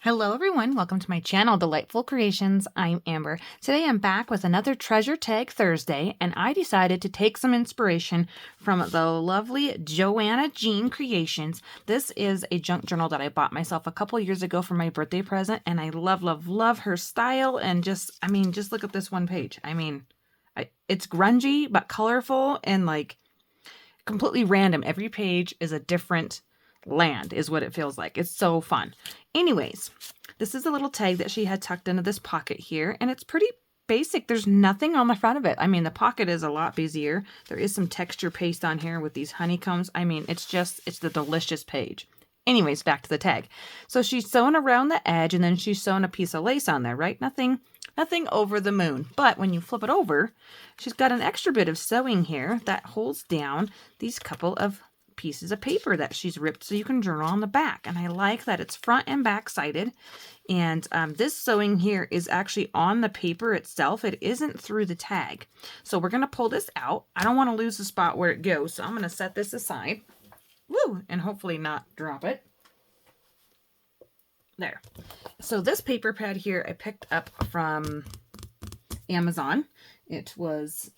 Hello everyone, welcome to my channel, Delightful Creations. I'm Amber. Today I'm back with another Treasure Tag Thursday, and I decided to take some inspiration from the lovely Joanna Jean Creations. This is a junk journal that I bought myself a couple years ago for my birthday present, and I love, love, love her style, and just look at this one page. It's grungy, but colorful, and like completely random. Every page is a different land is what it feels like. It's so fun. Anyways, this is a little tag that she had tucked into this pocket here, and it's pretty basic. There's nothing on the front of it. I mean, the pocket is a lot busier. There is some texture paste on here with these honeycombs. I mean, it's the delicious page. Anyways, back to the tag. So she's sewn around the edge, and then she's sewn a piece of lace on there, right? Nothing over the moon. But when you flip it over, she's got an extra bit of sewing here that holds down these couple of pieces of paper that she's ripped so you can journal on the back. And I like that it's front and back sided. And this sewing here is actually on the paper itself. It isn't through the tag. So we're going to pull this out. I don't want to lose the spot where it goes. So I'm going to set this aside. Woo! And hopefully not drop it. There. So this paper pad here I picked up from Amazon. It was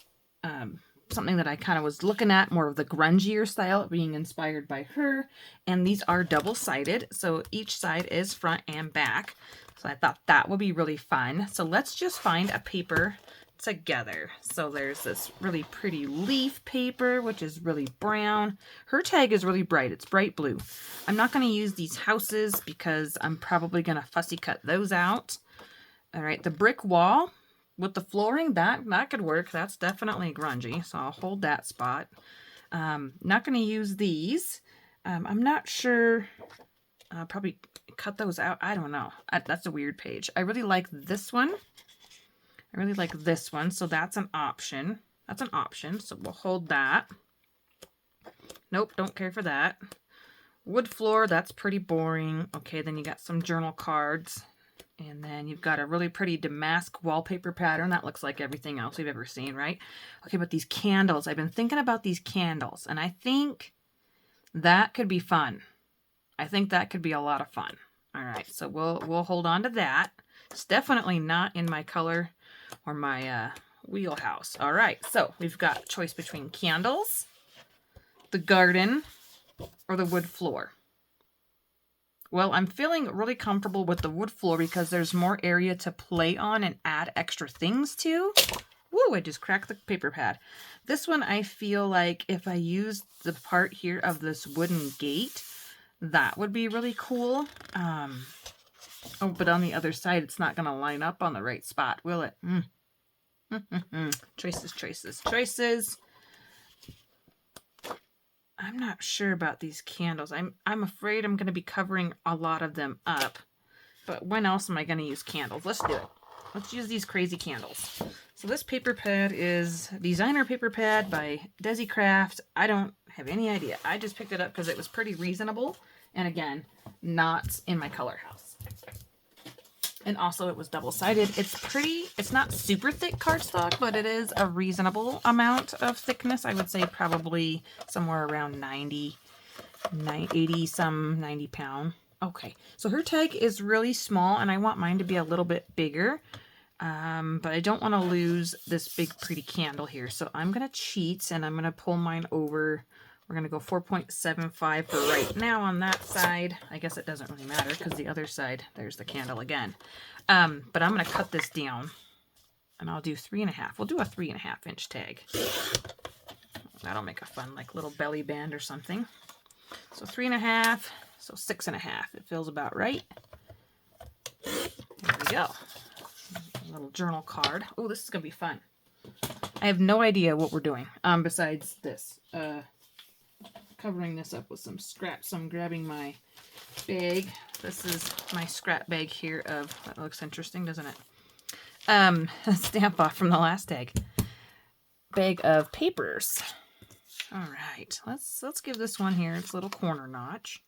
something that I kind of was looking at, more of the grungier style, being inspired by her. And these are double-sided, so each side is front and back. So I thought that would be really fun. So let's just find a paper together. So there's this really pretty leaf paper, which is really brown. Her tag is really bright. It's bright blue. I'm not going to use these houses because I'm probably going to fussy cut those out. All right, the brick wall with the flooring, that could work. That's definitely grungy, so I'll hold that spot. Not going to use these. I'm not sure. I'll probably cut those out. I don't know. That's a weird page. I really like this one. I really like this one, so that's an option. That's an option, so we'll hold that. Nope, don't care for that. Wood floor, that's pretty boring. Okay, then you got some journal cards. And then you've got a really pretty damask wallpaper pattern. That looks like everything else we've ever seen, right? Okay, but these candles. I've been thinking about these candles, and I think that could be fun. I think that could be a lot of fun. All right, so we'll hold on to that. It's definitely not in my color or my wheelhouse. All right, so we've got choice between candles, the garden, or the wood floor. Well, I'm feeling really comfortable with the wood floor because there's more area to play on and add extra things to. Woo, I just cracked the paper pad. This one, I feel like if I use the part here of this wooden gate, that would be really cool. Oh, but on the other side, it's not going to line up on the right spot, will it? Choices, choices, choices. I'm not sure about these candles. I'm afraid I'm going to be covering a lot of them up. But when else am I going to use candles? Let's do it. Let's use these crazy candles. So this paper pad is Designer Paper Pad by Desi Craft. I don't have any idea. I just picked it up because it was pretty reasonable. And again, not in my color house. And also it was double-sided. It's not super thick cardstock, but it is a reasonable amount of thickness. I would say probably somewhere around 90 pound. Okay, so her tag is really small, and I want mine to be a little bit bigger. But I don't want to lose this big pretty candle here. So I'm going to cheat, and I'm going to pull mine over. We're going to go 4.75 for right now on that side. I guess it doesn't really matter because the other side, there's the candle again. But I'm going to cut this down, and I'll do 3.5. We'll do a 3.5 inch tag. That'll make a fun like little belly band or something. So 3.5, so 6.5. It feels about right. There we go. A little journal card. Oh, this is going to be fun. I have no idea what we're doing besides this. Covering this up with some scraps. So I'm grabbing my bag. This is my scrap bag here of, that looks interesting, doesn't it? A stamp off from the last tag. Bag of papers. All right, let's give this one here its little corner notch.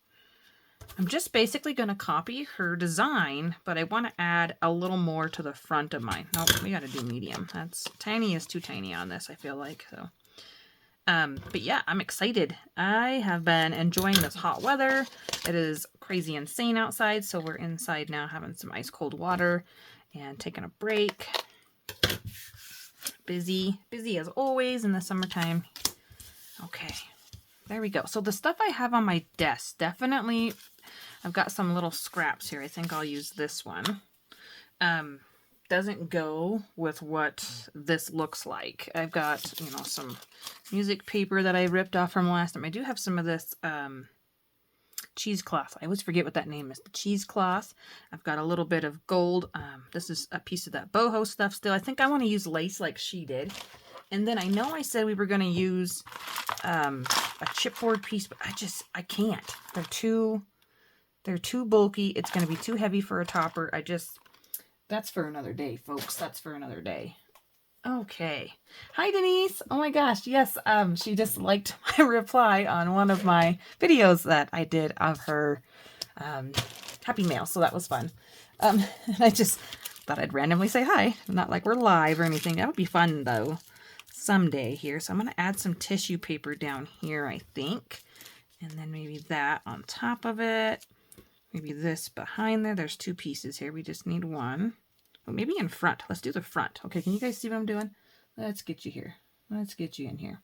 I'm just basically going to copy her design, but I want to add a little more to the front of mine. Nope, we got to do medium. That's tiny is too tiny on this, I feel like. So But yeah, I'm excited. I have been enjoying this hot weather. It is crazy insane outside, so we're inside now having some ice cold water and taking a break. Busy as always in the summertime. Okay, there we go. So the stuff I have on my desk, definitely, I've got some little scraps here. I think I'll use this one. Doesn't go with what this looks like. I've got, you know, some music paper that I ripped off from last time. I do have some of this cheesecloth. I always forget what that name is. The cheesecloth. I've got a little bit of gold. This is a piece of that boho stuff still. I think I want to use lace like she did. And then I know I said we were going to use a chipboard piece, but I can't. They're too bulky. It's going to be too heavy for a topper. That's for another day, folks. That's for another day. Okay. Hi, Denise. Oh my gosh. Yes. She just liked my reply on one of my videos that I did of her Happy Mail. So that was fun. I just thought I'd randomly say hi. Not like we're live or anything. That would be fun though. Someday here. So I'm going to add some tissue paper down here, I think. And then maybe that on top of it. Maybe this behind there. There's two pieces here. We just need one. Oh, maybe in front. Let's do the front. Okay, can you guys see what I'm doing? Let's get you here. Let's get you in here.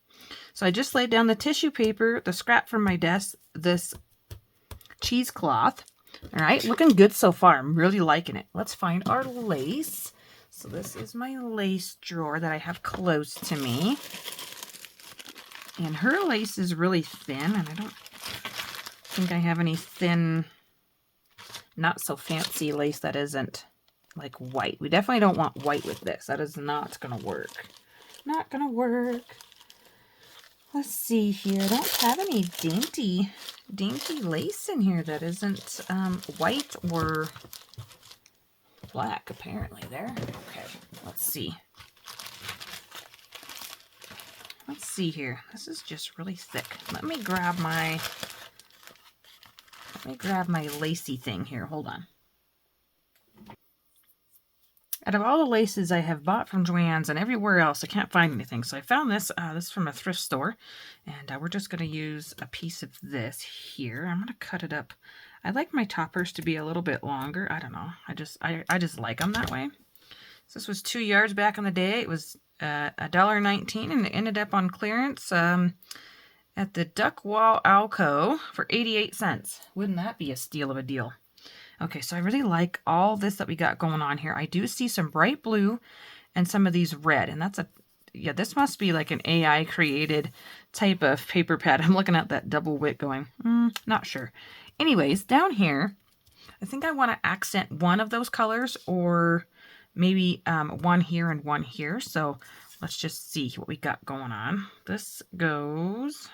So I just laid down the tissue paper, the scrap from my desk, this cheesecloth. All right, looking good so far. I'm really liking it. Let's find our lace. So this is my lace drawer that I have close to me. And her lace is really thin, and I don't think I have any thin, not so fancy lace that isn't like white. We definitely don't want white with this. That is not going to work. Not going to work. Let's see here. I don't have any dainty lace in here that isn't white or black, apparently there. Okay, let's see. Let's see here. This is just really thick. Let me grab my lacy thing here. Hold on. Out of all the laces I have bought from Joann's and everywhere else, I can't find anything. So I found this. This is from a thrift store. And we're just going to use a piece of this here. I'm going to cut it up. I like my toppers to be a little bit longer. I don't know. I just like them that way. So this was 2 yards back in the day. It was $1.19 and it ended up on clearance at the Duck Wall Alco for 88 cents. Wouldn't that be a steal of a deal? Okay, so I really like all this that we got going on here. I do see some bright blue and some of these red. And that's yeah, this must be like an AI created type of paper pad. I'm looking at that double wick going, not sure. Anyways, down here, I think I want to accent one of those colors or maybe one here and one here. So let's just see what we got going on. This goes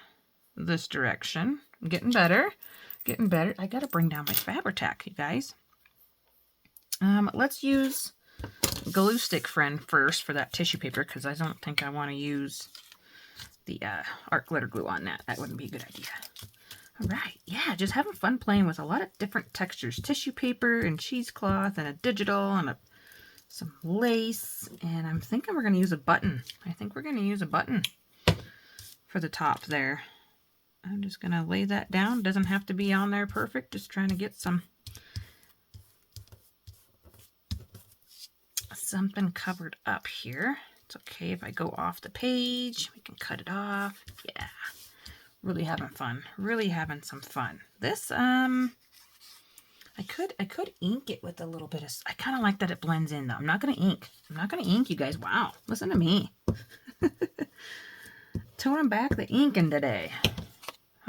this direction. I'm getting better. Getting better. I got to bring down my Fabri-Tac, you guys. Let's use glue stick friend first for that tissue paper because I don't think I want to use the art glitter glue on that. That wouldn't be a good idea. All right. Yeah, just having fun playing with a lot of different textures. Tissue paper and cheesecloth and a digital and some lace. And I'm thinking we're going to use a button. I think we're going to use a button for the top there. I'm just going to lay that down. Doesn't have to be on there perfect. Just trying to get something covered up here. It's okay if I go off the page. We can cut it off. Yeah. Really having fun. Really having some fun. This, I could ink it with a little bit of, I kind of like that it blends in though. I'm not going to ink. I'm not going to ink, you guys. Wow. Listen to me. Toning back the inking today.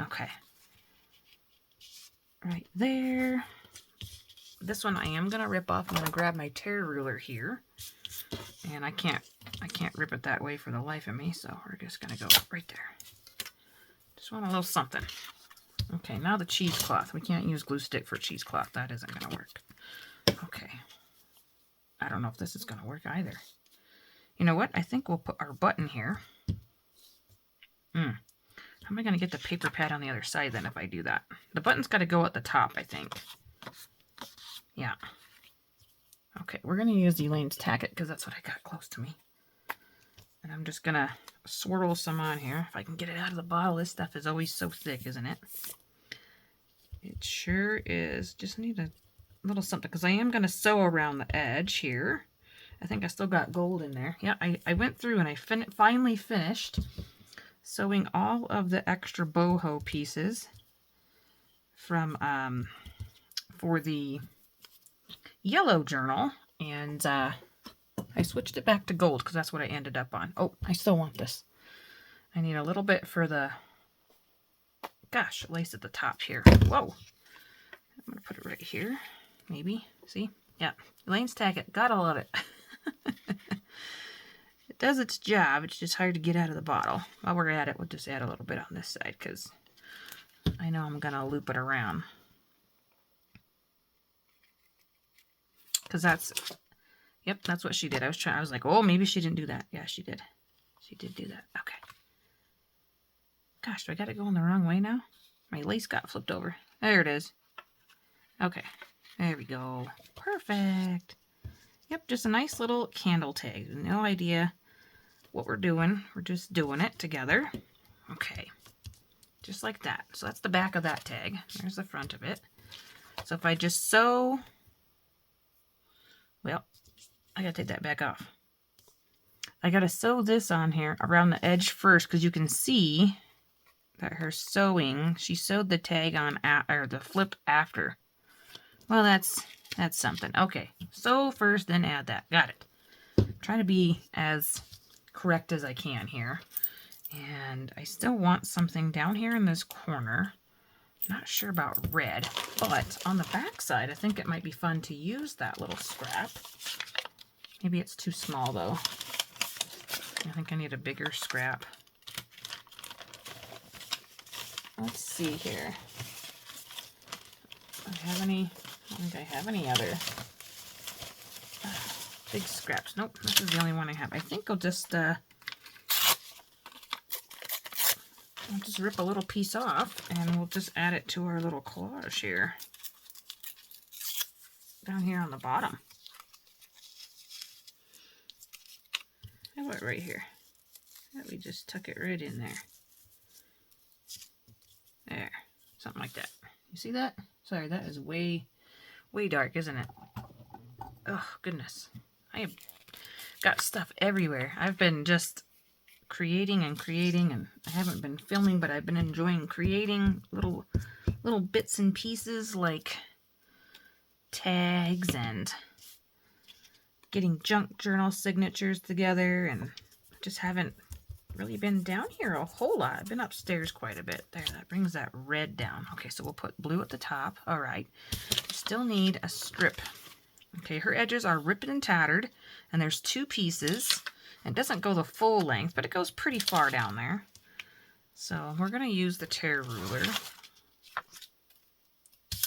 Okay. Right there. This one I am going to rip off. I'm going to grab my tear ruler here. And I can't rip it that way for the life of me, so we're just going to go right there. Just want a little something. Okay, now the cheesecloth. We can't use glue stick for cheesecloth. That isn't going to work. Okay. I don't know if this is going to work either. You know what? I think we'll put our button here. How am I going to get the paper pad on the other side then if I do that? The button's got to go at the top, I think. Yeah. Okay, we're going to use Elaine's Tack It because that's what I got close to me. And I'm just going to swirl some on here. If I can get it out of the bottle. This stuff is always so thick, isn't it? It sure is. Just need a little something, because I am going to sew around the edge here. I think I still got gold in there. Yeah, I went through and I finally finished sewing all of the extra boho pieces from for the yellow journal, and I switched it back to gold because that's what I ended up on. Oh, I still want this. I need a little bit for the, gosh, lace at the top here. Whoa. I'm going to put it right here. Maybe. See? Yeah. Elaine's Tacket. Got all of it. It does its job. It's just hard to get out of the bottle. While we're at it, we'll just add a little bit on this side because I know I'm going to loop it around. Because that's, yep, that's what she did. I was like, oh, maybe she didn't do that. Yeah, she did. She did do that. Okay. Gosh, do I got it going the wrong way now? My lace got flipped over. There it is. Okay. There we go. Perfect. Yep, just a nice little candle tag. No idea what we're doing. We're just doing it together. Okay. Just like that. So that's the back of that tag. There's the front of it. So if I just sew, well, I gotta take that back off. I gotta sew this on here around the edge first, because you can see that her sewing, she sewed the tag on, or the flip after. Well, that's something. Okay, sew first, then add that. Got it. I'm trying to be as correct as I can here. And I still want something down here in this corner. Not sure about red, but on the back side, I think it might be fun to use that little scrap. Maybe it's too small, though. I think I need a bigger scrap. Let's see here. Do I have any? I don't think I have any other big scraps. Nope, this is the only one I have. I think I'll just rip a little piece off, and we'll just add it to our little collage here. Down here on the bottom. How about right here? Let me just tuck it right in there. There. Something like that. You see that? Sorry, that is way dark, isn't it? Oh, goodness. I have got stuff everywhere. I've been just creating, and I haven't been filming, but I've been enjoying creating little bits and pieces like tags and getting junk journal signatures together, and just haven't really been down here a whole lot. I've been upstairs quite a bit. There, that brings that red down. Okay, so we'll put blue at the top. All right. Still need a strip. Okay, her edges are ripped and tattered, and there's 2 pieces. It doesn't go the full length, but it goes pretty far down there. So we're going to use the tear ruler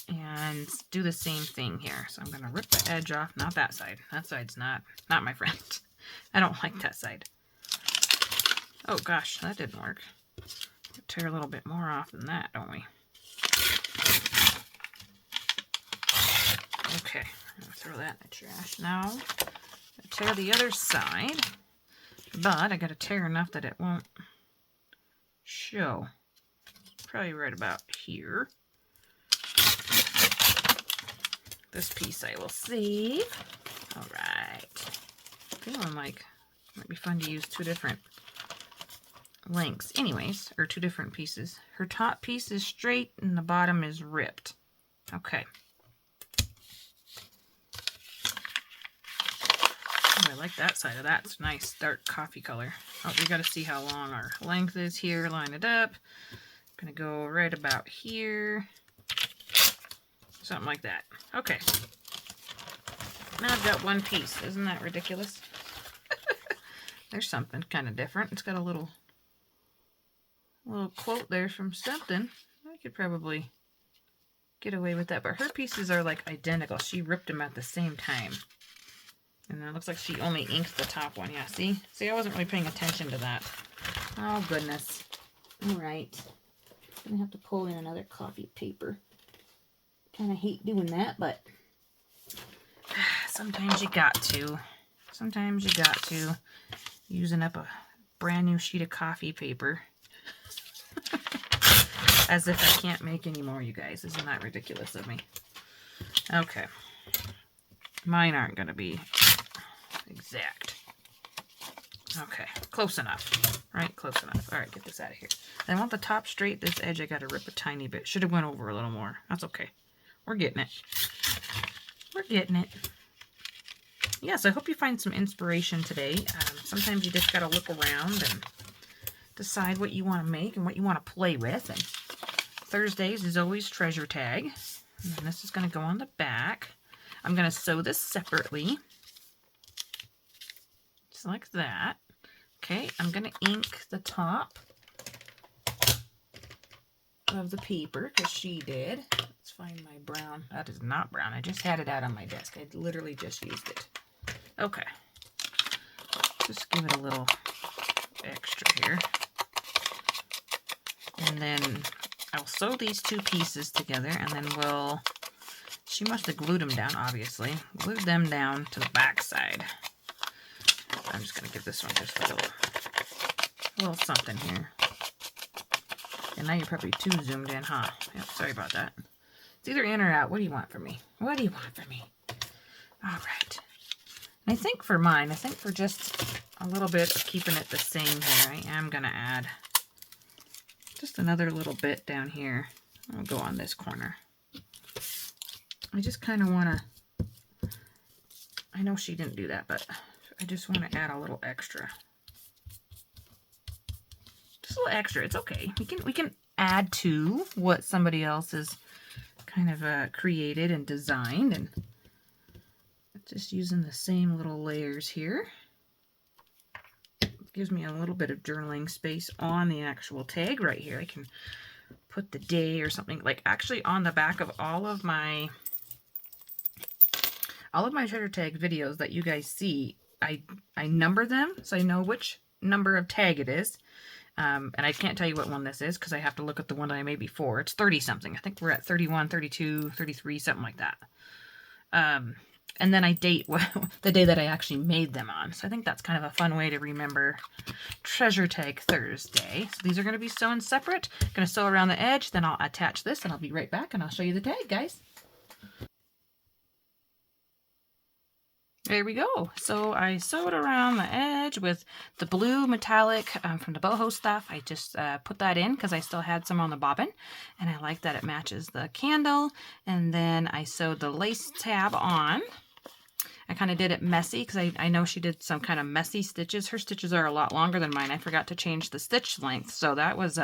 and do the same thing here. So I'm going to rip the edge off. Not that side. That side's not my friend. I don't like that side. Oh gosh, that didn't work. We'll tear a little bit more off than that, don't we? Okay, I'm going to throw that in the trash now. Tear the other side, but I got to tear enough that it won't show. Probably right about here. This piece I will save. All right. Feeling like it might be fun to use 2 different lengths. Anyways, or 2 different pieces. Her top piece is straight and the bottom is ripped. Okay. Oh, I like that side of that. It's nice, dark coffee color. Oh, we got to see how long our length is here. Line it up. I'm going to go right about here. Something like that. Okay. Now I've got 1 piece. Isn't that ridiculous? There's something kind of different. It's got a little quote there from something. I could probably get away with that. But her pieces are like identical. She ripped them at the same time. And then it looks like she only inked the top one. Yeah, see? See, I wasn't really paying attention to that. Oh, goodness. All right. Gonna have to pull in another copy paper. Kind of hate doing that, but sometimes you got to. Sometimes you got to. Using up a brand new sheet of coffee paper. As if I can't make any more, you guys. Isn't that ridiculous of me? Okay. Mine aren't going to be exact. Okay, close enough. Right, close enough. All right, get this out of here. I want the top straight. This edge I got to rip a tiny bit. Should have went over a little more. That's okay. We're getting it. We're getting it. Yes, I hope you find some inspiration today. Sometimes you just got to look around and decide what you want to make and what you want to play with. And Thursdays is always treasure tag. And this is going to go on the back. I'm going to sew this separately. Just like that. Okay, I'm going to ink the top of the paper because she did. Let's find my brown. That is not brown. I just had it out on my desk. I literally just used it. Okay. Just give it a little extra here. And then I'll sew these two pieces together and then we'll, she must have glued them down, obviously. Glued them down to the back side. I'm just going to give this one just a little something here. And now you're probably too zoomed in, huh? Yep, sorry about that. It's either in or out. What do you want from me? What do you want from me? All right. And I think for mine, I think for just a little bit of keeping it the same here, I am going to add just another little bit down here. I'll go on this corner. I just kind of want to, I know she didn't do that, but I just want to add a little extra. Just a little extra. It's okay. We can add to what somebody else has kind of created and designed, and just using the same little layers here. Gives me a little bit of journaling space on the actual tag right here. I can put the day or something, like actually on the back of all of my treasure tag videos that you guys see, I number them so I know which number of tag it is. And I can't tell you what one this is because I have to look at the one that I made before. It's 30 something. I think we're at 31, 32, 33, something like that. And then I date the day that I actually made them on. So I think that's kind of a fun way to remember Treasure Tag Thursday. So these are going to be sewn separate. I'm going to sew around the edge, then I'll attach this and I'll be right back and I'll show you the tag, guys. There we go. So I sewed around the edge with the blue metallic from the boho stuff. I just put that in because I still had some on the bobbin, and I like that it matches the candle. And then I sewed the lace tab on. I kind of did it messy because I know she did some kind of messy stitches. Her stitches are a lot longer than mine. I forgot to change the stitch length, so that was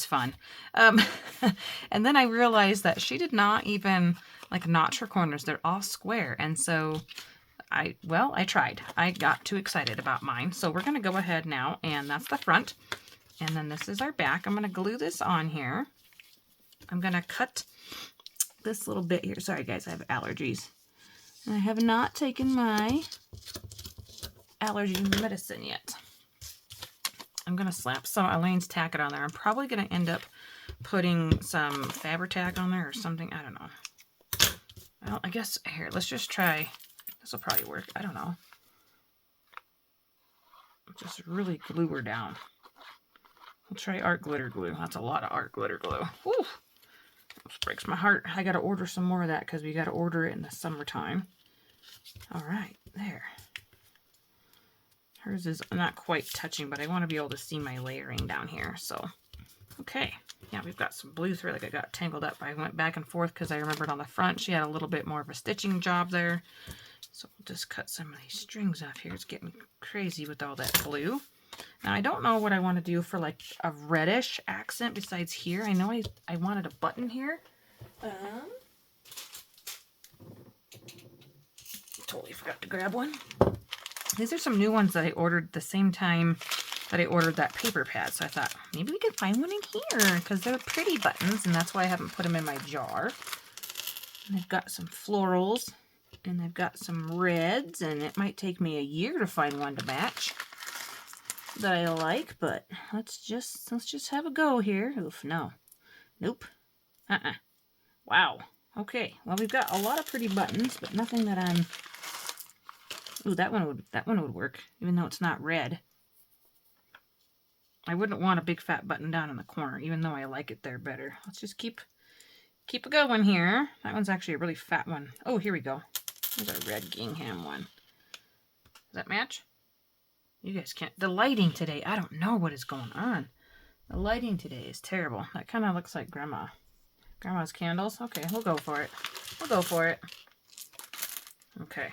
fun. And then I realized that she did not even like notch her corners. They're all square, and so I tried. I got too excited about mine. So we're going to go ahead now, and that's the front. And then this is our back. I'm going to glue this on here. I'm going to cut this little bit here. Sorry, guys, I have allergies. I have not taken my allergy medicine yet. I'm going to slap some Elaine's Tack It on there. I'm probably going to end up putting some Fabri-Tac on there or something. I don't know. Well, I guess, here, let's just try. This will probably work. I don't know. Just really glue her down. We'll try art glitter glue. That's a lot of art glitter glue. Whew. This breaks my heart. I got to order some more of that because we got to order it in the summertime. All right, there. Hers is not quite touching, but I want to be able to see my layering down here. So, okay. Yeah, we've got some blue thread. Like I got tangled up. I went back and forth because I remembered on the front she had a little bit more of a stitching job there. So we'll just cut some of these strings off here. It's getting crazy with all that blue. Now I don't know what I want to do for like a reddish accent besides here. I know I wanted a button here. Totally forgot to grab one. These are some new ones that I ordered the same time that I ordered that paper pad. So I thought maybe we could find one in here because they're pretty buttons, and that's why I haven't put them in my jar. And they've got some florals, and they've got some reds, and it might take me a year to find one to match that I like, but let's just have a go here. Oof, no. Nope. Wow. Okay. Well, we've got a lot of pretty buttons, but nothing that I'm... Ooh, that one would work, even though it's not red. I wouldn't want a big fat button down in the corner, even though I like it there better. Let's just keep it going here. That one's actually a really fat one. Oh, here we go. There's our red gingham one. Does that match? You guys can't. The lighting today, I don't know what is going on. The lighting today is terrible. That kind of looks like Grandma's candles. Okay, we'll go for it. We'll go for it. Okay.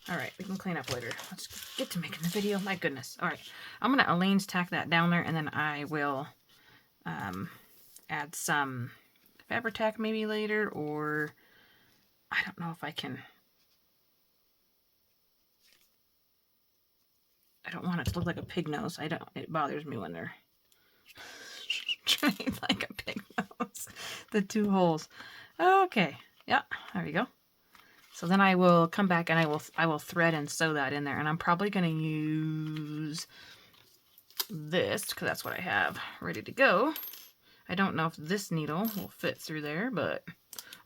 All right, we can clean up later. Let's get to making the video. My goodness. All right, I'm going to Elaine's tack that down there, and then I will add some Fabri-Tac maybe later, or I don't know if I can. I don't want it to look like a pig nose. It bothers me when they're trained like a pig nose. The 2 holes. Okay. Yeah, there we go. So then I will come back and I will thread and sew that in there. And I'm probably going to use this because that's what I have ready to go. I don't know if this needle will fit through there, but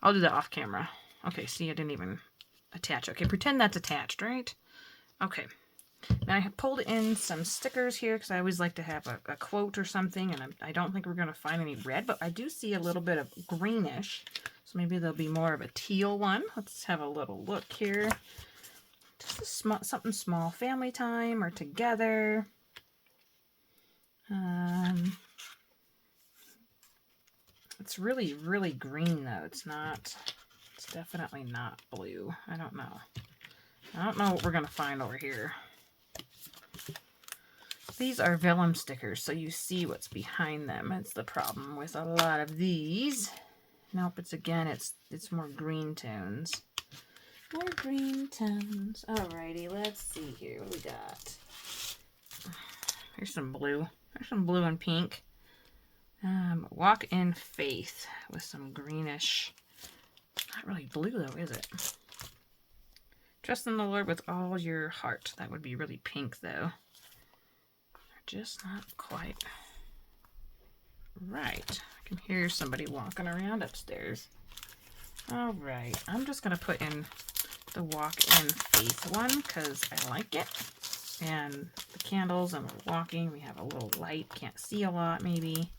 I'll do that off camera. Okay, see, I didn't even attach. Okay, pretend that's attached, right? Okay. Now I pulled in some stickers here because I always like to have a quote or something, and I don't think we're going to find any red, but I do see a little bit of greenish, so maybe there'll be more of a teal one. Let's have a little look here. Just something small, family time or together. It's really, really green though. It's definitely not blue. I don't know what we're going to find over here. These are vellum stickers, so you see what's behind them. It's the problem with a lot of these. Nope, it's more green tones. More green tones. Alrighty, let's see here. What do we got? Here's some blue. There's some blue and pink. Walk in faith with some greenish. Not really blue though, is it? Trust in the Lord with all your heart. That would be really pink though. Just not quite right. I can hear somebody walking around upstairs. All right, I'm just going to put in the walk in faith one because I like it. And the candles, and we're walking. We have a little light. Can't see a lot maybe.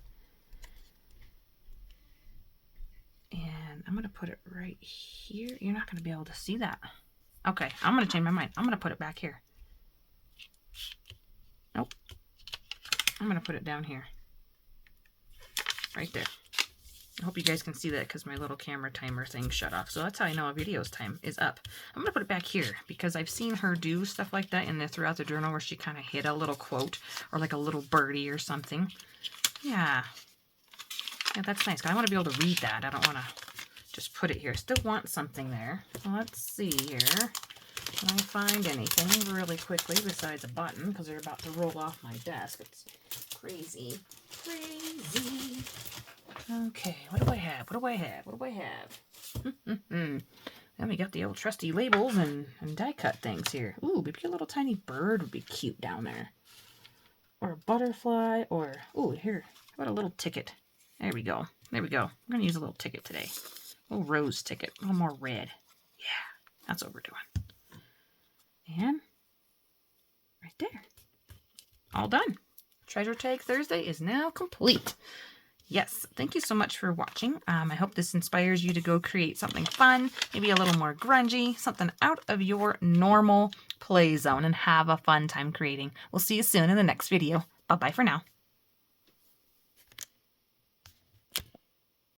And I'm going to put it right here. You're not going to be able to see that. Okay, I'm going to change my mind. I'm going to put it back here. Nope. I'm going to put it down here. Right there. I hope you guys can see that because my little camera timer thing shut off. So that's how I know a video's time is up. I'm going to put it back here because I've seen her do stuff like that throughout the journal where she kind of hit a little quote or like a little birdie or something. Yeah. Yeah, that's nice. I want to be able to read that. I don't want to just put it here. Still want something there. Well, let's see here. Can I find anything really quickly besides a button because they're about to roll off my desk. It's crazy. Crazy. Okay, what do I have? What do I have? What do I have? Then we got the old trusty labels and die cut things here. Ooh, maybe a little tiny bird would be cute down there. Or a butterfly, or, ooh, here, how about a little ticket? There we go. There we go. I'm going to use a little ticket today. A little rose ticket. A little more red. Yeah, that's what we're doing. And right there. All done. Treasure Tag Thursday is now complete. Yes, thank you so much for watching. I hope this inspires you to go create something fun, maybe a little more grungy, something out of your normal play zone, and have a fun time creating. We'll see you soon in the next video. Bye-bye for now.